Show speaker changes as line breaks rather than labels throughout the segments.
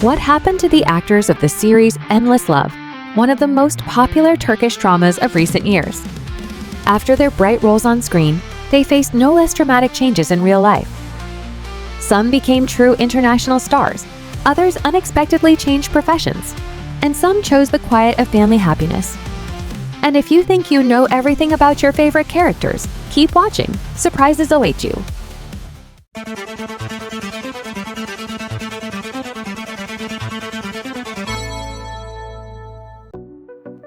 What happened to the actors of the series Endless Love, one of the most popular Turkish dramas of recent years? After their bright roles on screen, they faced no less dramatic changes in real life. Some became true international stars, others unexpectedly changed professions, and some chose the quiet of family happiness. And if you think you know everything about your favorite characters, keep watching. Surprises await you.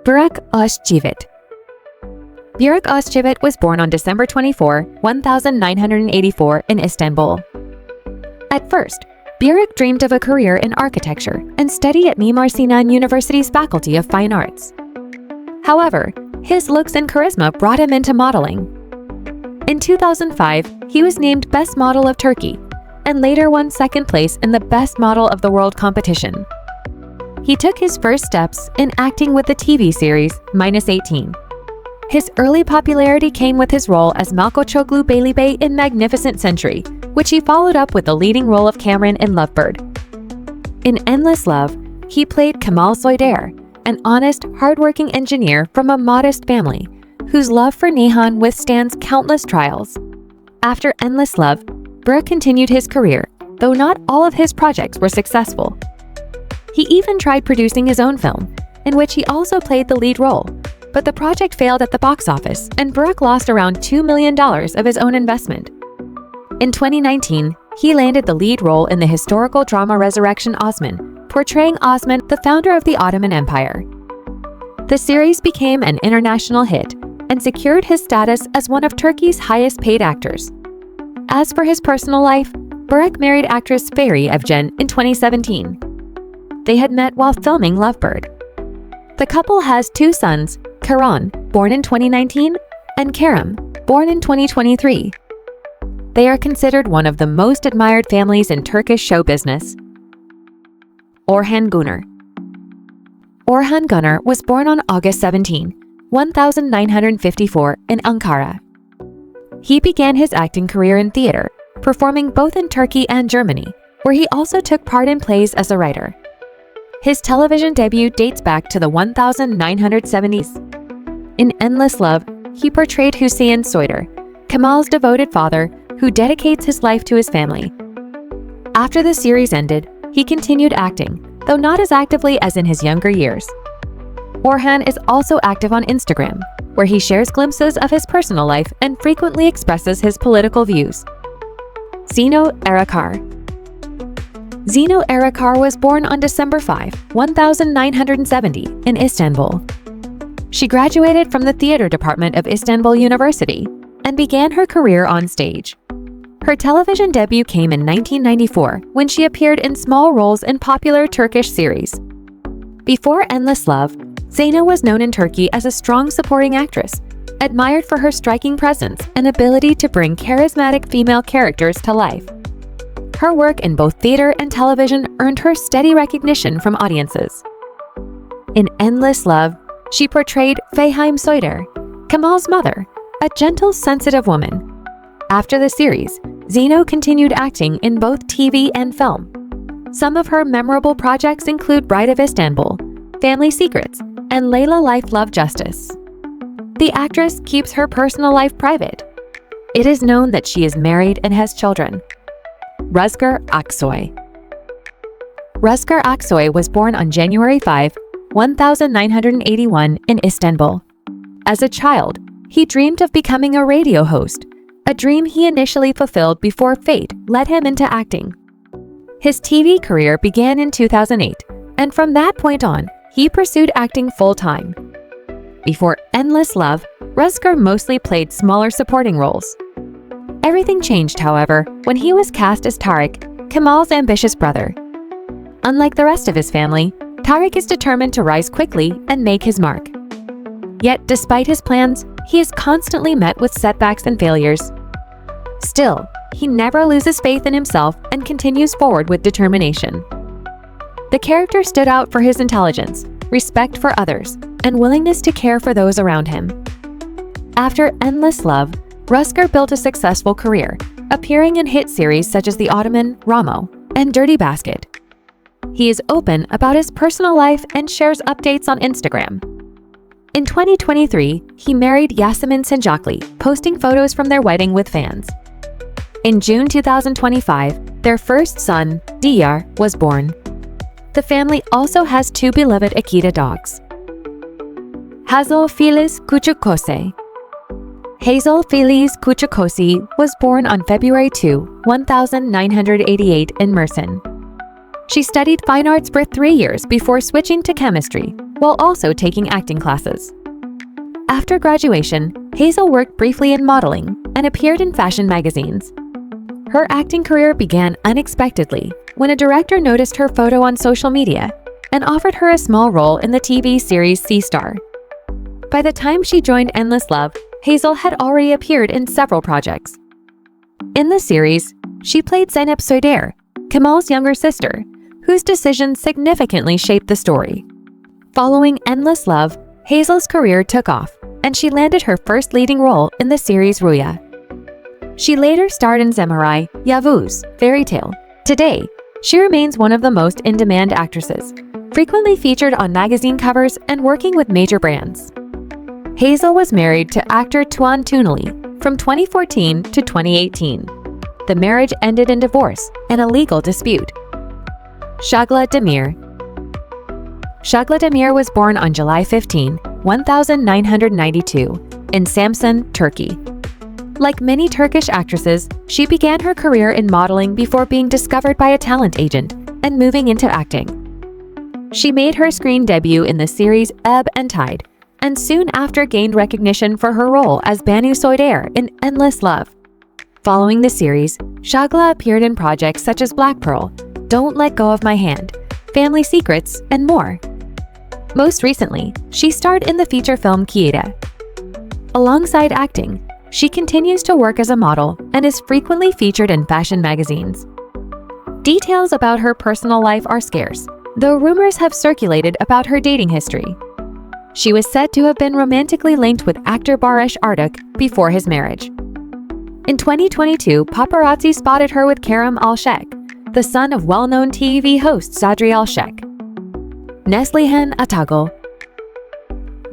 Burak Özçivit. Burak Özçivit was born on December 24, 1984 in Istanbul. At first, Burak dreamed of a career in architecture and study at Mimar Sinan University's Faculty of Fine Arts. However, his looks and charisma brought him into modeling. In 2005, he was named Best Model of Turkey and later won second place in the Best Model of the World competition. He took his first steps in acting with the TV series -18. His early popularity came with his role as Malkoçoğlu Beylirbey in Magnificent Century, which he followed up with the leading role of Cameron in Lovebird. In Endless Love, he played Kemal Soyder, an honest, hardworking engineer from a modest family, whose love for Nihan withstands countless trials. After Endless Love, Burak continued his career, though not all of his projects were successful. He even tried producing his own film, in which he also played the lead role, but the project failed at the box office and Burak lost around $2 million of his own investment. In 2019, he landed the lead role in the historical drama Resurrection Osman, portraying Osman, the founder of the Ottoman Empire. The series became an international hit and secured his status as one of Turkey's highest-paid actors. As for his personal life, Burak married actress Feri Evcen in 2017. They had met while filming Lovebird. The couple has two sons, Karan, born in 2019, and Kerem, born in 2023. They are considered one of the most admired families in Turkish show business. Orhan Güner. Orhan Güner was born on August 17, 1954 in Ankara. He began his acting career in theater, performing both in Turkey and Germany, where he also took part in plays as a writer. His television debut dates back to the 1970s. In Endless Love, he portrayed Hüseyin Soyder, Kemal's devoted father who dedicates his life to his family. After the series ended, he continued acting, though not as actively as in his younger years. Orhan is also active on Instagram, where he shares glimpses of his personal life and frequently expresses his political views. Zeno Erakar. Zeno Erakar was born on December 5, 1970 in Istanbul. She graduated from the theater department of Istanbul University and began her career on stage. Her television debut came in 1994 when she appeared in small roles in popular Turkish series. Before Endless Love, Zeno was known in Turkey as a strong supporting actress, admired for her striking presence and ability to bring charismatic female characters to life. Her work in both theater and television earned her steady recognition from audiences. In Endless Love, she portrayed Feyhaim Soyder, Kemal's mother, a gentle, sensitive woman. After the series, Zeno continued acting in both TV and film. Some of her memorable projects include Bride of Istanbul, Family Secrets, and Layla Life Love Justice. The actress keeps her personal life private. It is known that she is married and has children. Rüzgar Aksoy. Rüzgar Aksoy was born on January 5, 1981 in Istanbul. As a child, he dreamed of becoming a radio host, a dream he initially fulfilled before fate led him into acting. His TV career began in 2008, and from that point on, he pursued acting full-time. Before Endless Love, Rüzgar mostly played smaller supporting roles. Everything changed, however, when he was cast as Tarık, Kemal's ambitious brother. Unlike the rest of his family, Tarık is determined to rise quickly and make his mark. Yet, despite his plans, he is constantly met with setbacks and failures. Still, he never loses faith in himself and continues forward with determination. The character stood out for his intelligence, respect for others, and willingness to care for those around him. After Endless Love, Rüzgar built a successful career, appearing in hit series such as The Ottoman, Ramo, and Dirty Basket. He is open about his personal life and shares updates on Instagram. In 2023, he married Yasemin Senjakli, posting photos from their wedding with fans. In June 2025, their first son, Diyar, was born. The family also has 2 beloved Akita dogs. Hazel Filiz Kuchukose. Hazel Filiz Kuchukose was born on February 2, 1988 in Mersin. She studied fine arts for 3 years before switching to chemistry, while also taking acting classes. After graduation, Hazel worked briefly in modeling and appeared in fashion magazines. Her acting career began unexpectedly when a director noticed her photo on social media and offered her a small role in the TV series Sea Star. By the time she joined Endless Love, Hazel had already appeared in several projects. In the series, she played Zeynep Soyder, Kemal's younger sister, whose decisions significantly shaped the story. Following Endless Love, Hazel's career took off, and she landed her first leading role in the series Rüya. She later starred in Zemarai, Yavuz, Fairy Tale. Today, she remains one of the most in-demand actresses, frequently featured on magazine covers and working with major brands. Hazel was married to actor Tuan Tunali from 2014 to 2018. The marriage ended in divorce and a legal dispute. Shagla Demir. Shagla Demir was born on July 15, 1992, in Samsun, Turkey. Like many Turkish actresses, she began her career in modeling before being discovered by a talent agent and moving into acting. She made her screen debut in the series Ebb and Tide, and soon after gained recognition for her role as Banu Soyder in Endless Love. Following the series, Shagla appeared in projects such as Black Pearl, Don't Let Go of My Hand, Family Secrets, and more. Most recently, she starred in the feature film Kieda. Alongside acting, she continues to work as a model and is frequently featured in fashion magazines. Details about her personal life are scarce, though rumors have circulated about her dating history. She was said to have been romantically linked with actor Baresh Arduç before his marriage. In 2022, paparazzi spotted her with Kerem Alşek, the son of well-known TV host Sadri Alşek. Neslihan Atagul.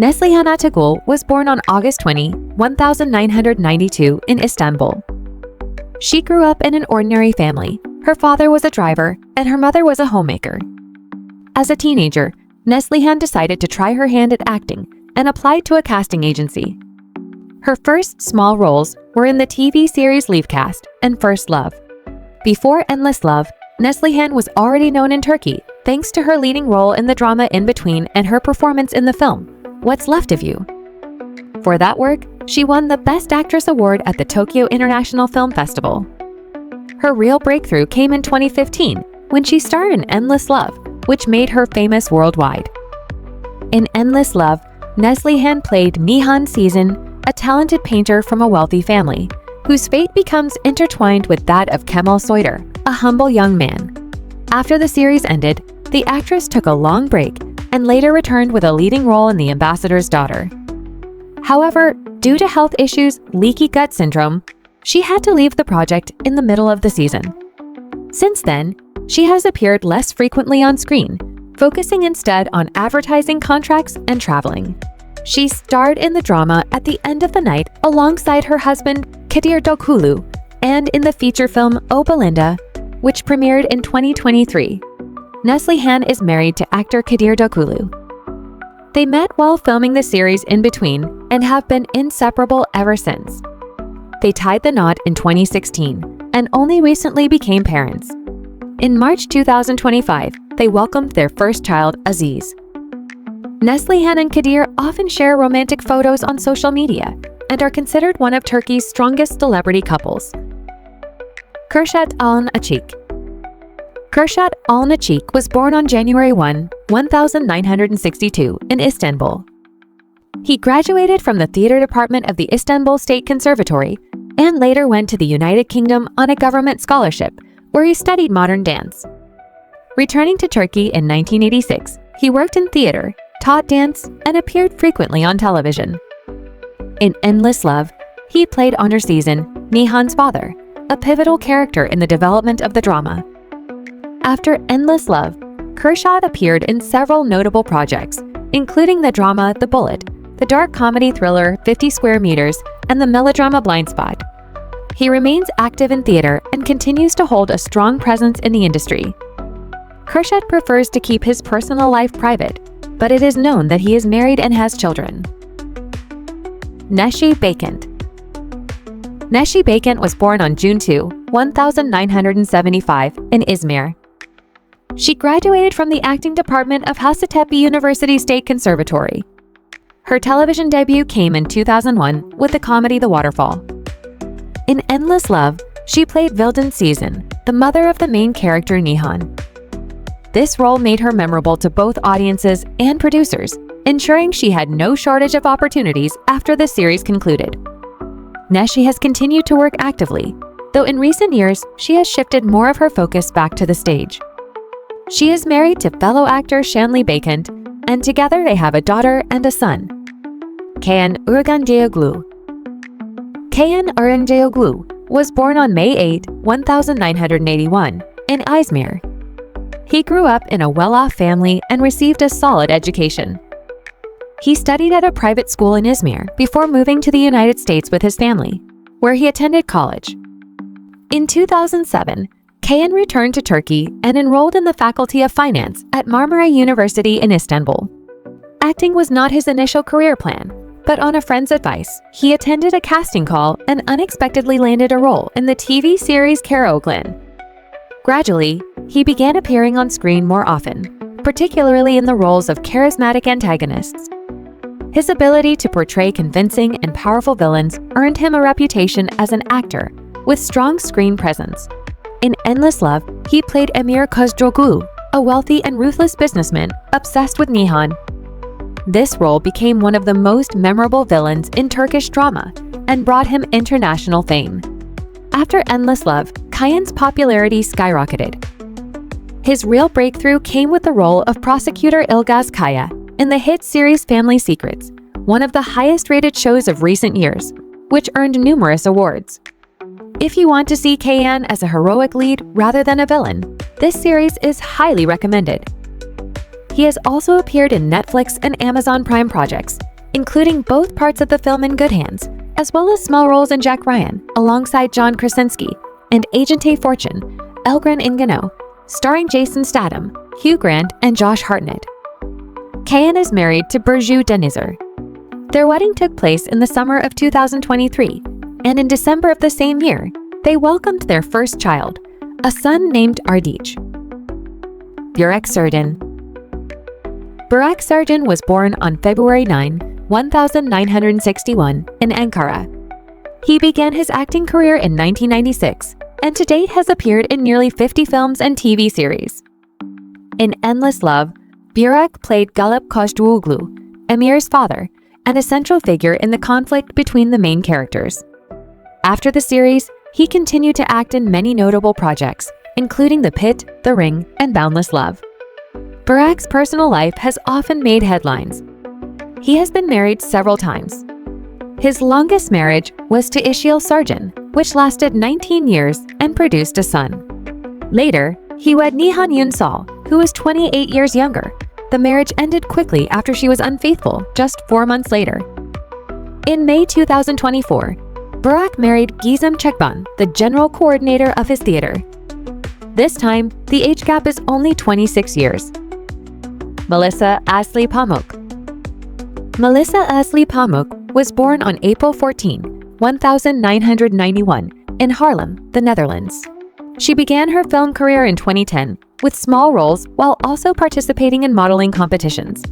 Neslihan Atagul was born on August 20, 1992 in Istanbul. She grew up in an ordinary family. Her father was a driver and her mother was a homemaker. As a teenager, Neslihan decided to try her hand at acting and applied to a casting agency. Her first small roles were in the TV series Leavecast and First Love. Before Endless Love, Neslihan was already known in Turkey thanks to her leading role in the drama In Between and her performance in the film What's Left of You. For that work, she won the Best Actress award at the Tokyo International Film Festival. Her real breakthrough came in 2015 when she starred in Endless Love, which made her famous worldwide. In Endless Love, Neslihan played Nihan Season, a talented painter from a wealthy family, whose fate becomes intertwined with that of Kemal Soyder, a humble young man. After the series ended, the actress took a long break and later returned with a leading role in The Ambassador's Daughter. However, due to health issues, leaky gut syndrome, she had to leave the project in the middle of the season. Since then, she has appeared less frequently on screen, focusing instead on advertising contracts and traveling. She starred in the drama At the End of the Night alongside her husband Kadir Dokulu and in the feature film O Belinda, which premiered in 2023. Neslihan is married to actor Kadir Dokulu. They met while filming the series In Between and have been inseparable ever since. They tied the knot in 2016 and only recently became parents. In March 2025, they welcomed their first child, Aziz. Neslihan and Kadir often share romantic photos on social media and are considered one of Turkey's strongest celebrity couples. Kürşat Alın-Açık. Kürşat Alın-Açık was born on January 1, 1962 in Istanbul. He graduated from the theater department of the Istanbul State Conservatory and later went to the United Kingdom on a government scholarship, where he studied modern dance. Returning to Turkey in 1986, he worked in theater, taught dance, and appeared frequently on television. In Endless Love, he played Onur Sezen, Nihan's father, a pivotal character in the development of the drama. After Endless Love, Kürşat appeared in several notable projects, including the drama The Bullet, the dark comedy thriller 50 Square Meters, and the melodrama Blind Spot. He remains active in theater and continues to hold a strong presence in the industry. Kürşat prefers to keep his personal life private, but it is known that he is married and has children. Neşe Beykent. Neşe Beykent was born on June 2, 1975, in Izmir. She graduated from the acting department of Hacettepe University State Conservatory. Her television debut came in 2001 with the comedy The Waterfall. In Endless Love, she played Vildan Season, the mother of the main character Nihan. This role made her memorable to both audiences and producers, ensuring she had no shortage of opportunities after the series concluded. Neşe has continued to work actively, though in recent years she has shifted more of her focus back to the stage. She is married to fellow actor Shanley Beykent, and together they have a daughter and a son. Kaan Urgenceoglu. Kaan Urgenceoglu was born on May 8, 1981, in Izmir. He grew up in a well-off family and received a solid education. He studied at a private school in Izmir before moving to the United States with his family, where he attended college. In 2007, Kaan returned to Turkey and enrolled in the Faculty of Finance at Marmara University in Istanbul. Acting was not his initial career plan, but on a friend's advice, he attended a casting call and unexpectedly landed a role in the TV series Karaoğlan. Gradually, he began appearing on screen more often, particularly in the roles of charismatic antagonists. His ability to portray convincing and powerful villains earned him a reputation as an actor with strong screen presence. In Endless Love, he played Emir Kozdroglu, a wealthy and ruthless businessman obsessed with Nihan. This role became one of the most memorable villains in Turkish drama and brought him international fame. After Endless Love, Kaan's popularity skyrocketed. His real breakthrough came with the role of prosecutor Ilgaz Kaya in the hit series Family Secrets, one of the highest-rated shows of recent years, which earned numerous awards. If you want to see Kaan as a heroic lead rather than a villain, this series is highly recommended. He has also appeared in Netflix and Amazon Prime projects, including both parts of the film In Good Hands, as well as small roles in Jack Ryan alongside John Krasinski and Agent A Fortune, Elgren Ingano, starring Jason Statham, Hugh Grant, and Josh Hartnett. Kaan is married to Burcu Denizer. Their wedding took place in the summer of 2023, and in December of the same year, they welcomed their first child, a son named Ardiç. Burak Serdan. Burak Serdan was born on February 9, 1961, in Ankara. He began his acting career in 1996, and to date has appeared in nearly 50 films and TV series. In Endless Love, Burak played Galip Kozdroglu, Emir's father, and a central figure in the conflict between the main characters. After the series, he continued to act in many notable projects, including The Pit, The Ring, and Boundless Love. Burak's personal life has often made headlines. He has been married several times. His longest marriage was to Işıl Sarcan, which lasted 19 years and produced a son. Later, he wed Nihan Ünsal, who was 28 years younger. The marriage ended quickly after she was unfaithful just 4 months later. In May 2024, Burak married Gizem Çekban, the general coordinator of his theater. This time, the age gap is only 26 years. Melisa Asli Pamuk. Melisa Asli Pamuk was born on April 14, 1991, in Haarlem, the Netherlands. She began her film career in 2010 with small roles while also participating in modeling competitions.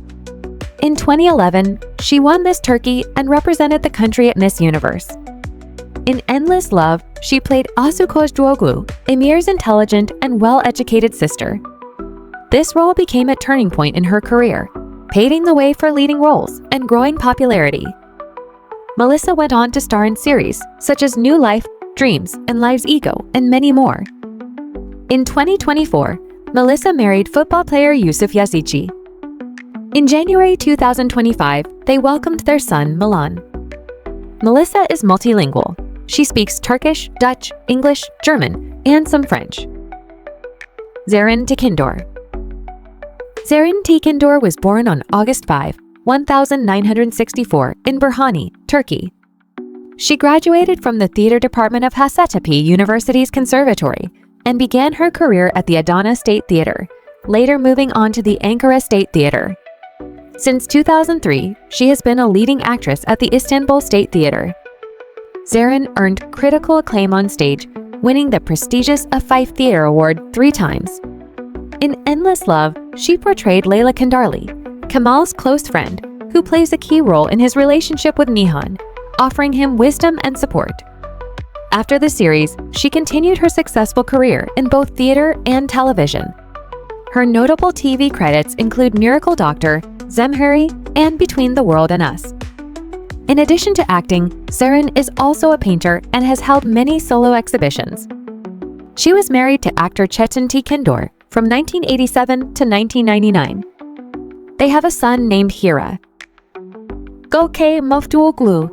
In 2011, she won Miss Turkey and represented the country at Miss Universe. In Endless Love, she played Asu Kozdroglu, Emir's intelligent and well-educated sister. This role became a turning point in her career, paving the way for leading roles and growing popularity. Melisa went on to star in series such as New Life, Dreams, and Lives Ego, and many more. In 2024, Melisa married football player Yusuf Yazici. In January 2025, they welcomed their son, Milan. Melisa is multilingual. She speaks Turkish, Dutch, English, German, and some French. Zerrin Tekindor. Zerrin Tekindor was born on August 5, 1964 in Burhani, Turkey. She graduated from the theater department of Hacettepe University's Conservatory and began her career at the Adana State Theater, later moving on to the Ankara State Theater. Since 2003, she has been a leading actress at the Istanbul State Theater. Zerrin earned critical acclaim on stage, winning the prestigious Afife Theater Award 3 times. In Endless Love, she portrayed Leyla Kandarli, Kemal's close friend, who plays a key role in his relationship with Nihan, offering him wisdom and support. After the series, she continued her successful career in both theater and television. Her notable TV credits include Miracle Doctor, Zemheri, and Between the World and Us. In addition to acting, Zerrin is also a painter and has held many solo exhibitions. She was married to actor Çetin Tekindor from 1987 to 1999. They have a son named Hira. Gökay Muftoglu.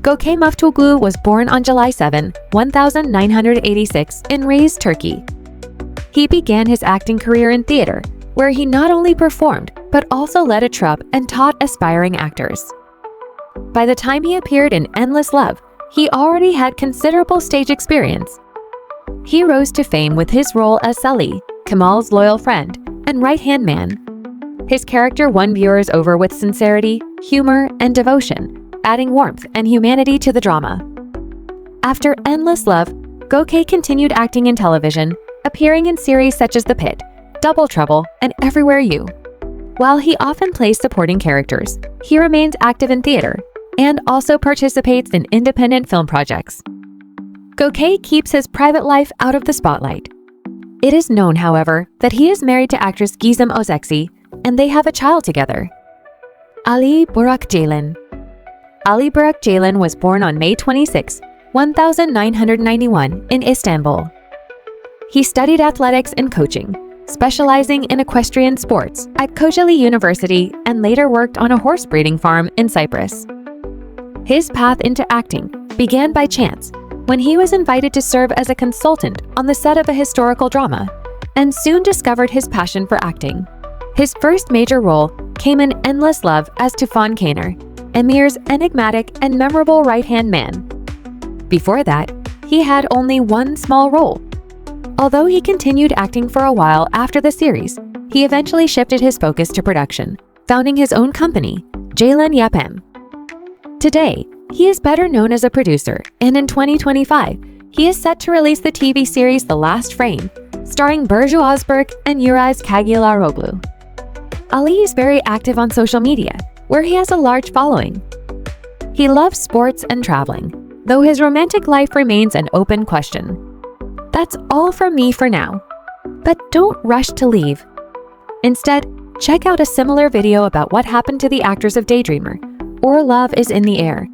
Gökay Muftoglu was born on July 7, 1986 in Reis, Turkey. He began his acting career in theater, where he not only performed, but also led a troupe and taught aspiring actors. By the time he appeared in Endless Love, he already had considerable stage experience. He rose to fame with his role as Salih, Kemal's loyal friend and right-hand man. His character won viewers over with sincerity, humor, and devotion, adding warmth and humanity to the drama. After Endless Love, Gökay continued acting in television, appearing in series such as The Pit, Double Trouble, and Everywhere You. While he often plays supporting characters, he remains active in theater and also participates in independent film projects. Gökay keeps his private life out of the spotlight. It is known, however, that he is married to actress Gizem Özeksi, and they have a child together. Ali Burak Ceylan. Ali Burak Ceylan was born on May 26, 1991 in Istanbul. He studied athletics and coaching, specializing in equestrian sports at Kocaeli University and later worked on a horse breeding farm in Cyprus. His path into acting began by chance when he was invited to serve as a consultant on the set of a historical drama and soon discovered his passion for acting. His first major role came in Endless Love as Tufan Kaner, Emir's enigmatic and memorable right-hand man. Before that, he had only one small role. Although he continued acting for a while after the series, he eventually shifted his focus to production, founding his own company, Ceylan Yapım. Today, he is better known as a producer, and in 2025, he is set to release the TV series The Last Frame, starring Burcu Özberk and Yuriz Kagilaroglu. Ali is very active on social media, where he has a large following. He loves sports and traveling, though his romantic life remains an open question. That's all from me for now. But don't rush to leave. Instead, check out a similar video about what happened to the actors of Daydreamer or Love is in the Air,